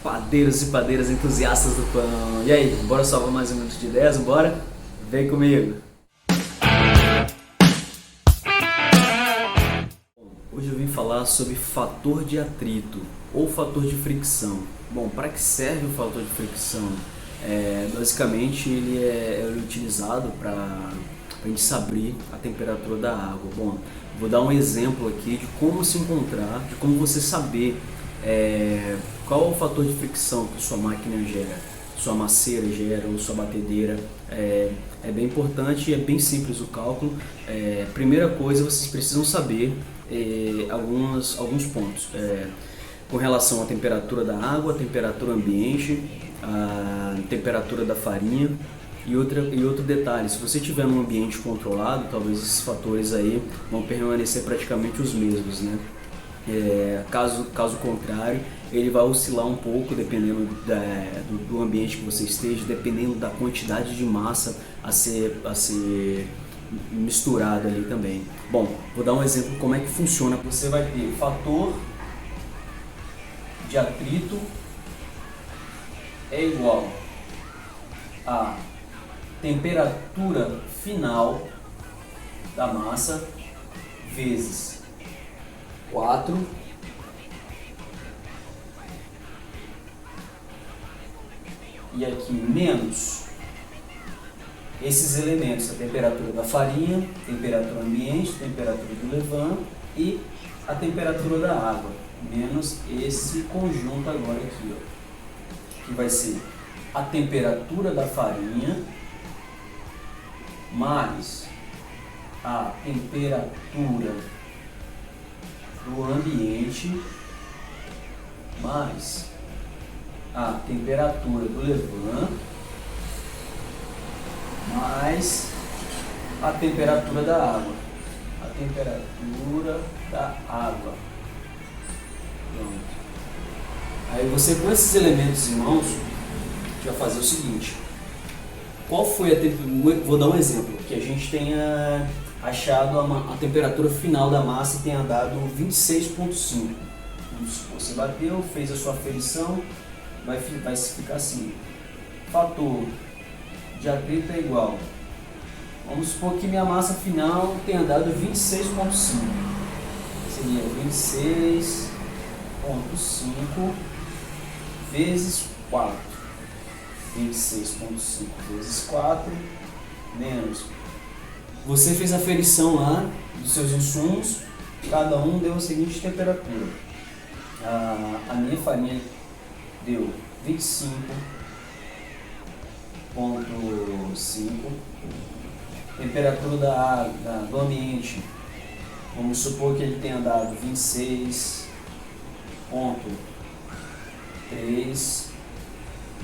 padeiros e padeiras entusiastas do pão. E aí, bora salvar mais um minuto de ideias? Bora? Vem comigo! Hoje eu vim falar sobre fator de atrito ou fator de fricção. Bom, para que serve o fator de fricção? Basicamente ele é utilizado para a gente saber a temperatura da água. Bom, vou dar um exemplo aqui de como se encontrar, de como você saber qual é o fator de fricção que sua máquina gera, sua maceira gera ou sua batedeira. É bem importante e é bem simples o cálculo. Primeira coisa, vocês precisam saber alguns pontos com relação à temperatura da água, a temperatura ambiente, a temperatura da farinha. E outro detalhe, se você estiver num ambiente controlado, talvez esses fatores aí vão permanecer praticamente os mesmos, né? Caso contrário, ele vai oscilar um pouco dependendo do ambiente que você esteja, dependendo da quantidade de massa a ser misturada ali também. Bom, vou dar um exemplo como é que funciona. Você vai ter fator de atrito é igual a temperatura final da massa vezes 4 e aqui menos esses elementos, a temperatura da farinha, temperatura ambiente, temperatura do levain e a temperatura da água, menos esse conjunto agora aqui, ó, que vai ser a temperatura da farinha mais a temperatura do ambiente mais a temperatura do levain mais a temperatura da água. A temperatura da água. Pronto. Aí você, com esses elementos em mãos, vai fazer o seguinte. Qual foi a temperatura? Vou dar um exemplo, que a gente tenha achado a temperatura final da massa e tenha dado 26,5. Você bateu, fez a sua aferição, vai ficar assim. Fator de atrito é igual. Vamos supor que minha massa final tenha dado 26,5. Seria 26,5 vezes 4. 26,5 vezes 4 menos. Você fez a aferição lá dos seus insumos, cada um deu a seguinte temperatura. A minha farinha deu 25,5. Temperatura da água, do ambiente, vamos supor que ele tenha dado 26,3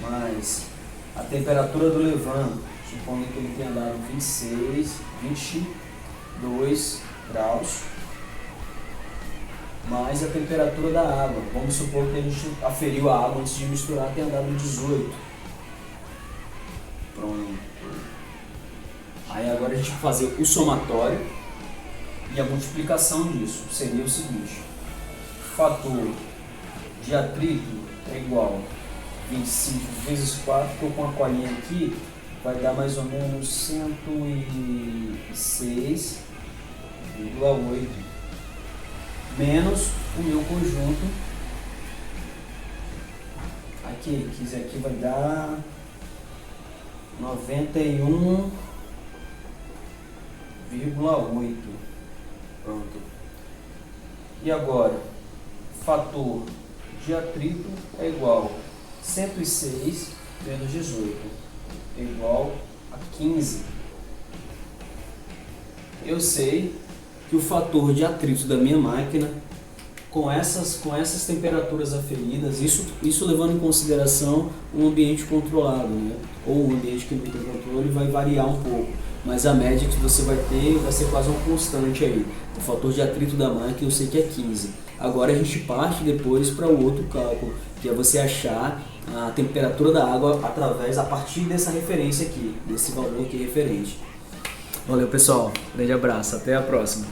mais a temperatura do levain, supondo que ele tenha dado 22 graus, mais a temperatura da água. Vamos supor que a gente aferiu a água antes de misturar, tenha dado 18. Pronto. Aí agora a gente vai fazer o somatório e a multiplicação disso. Seria o seguinte: fator de atrito é igual 25 vezes 4, estou com a colinha aqui, vai dar mais ou menos 106,8 menos o meu conjunto aqui, que isso aqui vai dar 91,8. Pronto. E agora, fator de atrito é igual 106 menos 18, é igual a 15. Eu sei que o fator de atrito da minha máquina, com essas temperaturas aferidas, isso levando em consideração um ambiente controlado, né? Ou um ambiente que não tem controle, vai variar um pouco, mas a média que você vai ter vai ser quase uma constante aí. O fator de atrito da máquina eu sei que é 15. Agora a gente parte depois para o outro cálculo, que é você achar a temperatura da água a partir dessa referência aqui, desse valor aqui referente. Valeu, pessoal, grande abraço, até a próxima.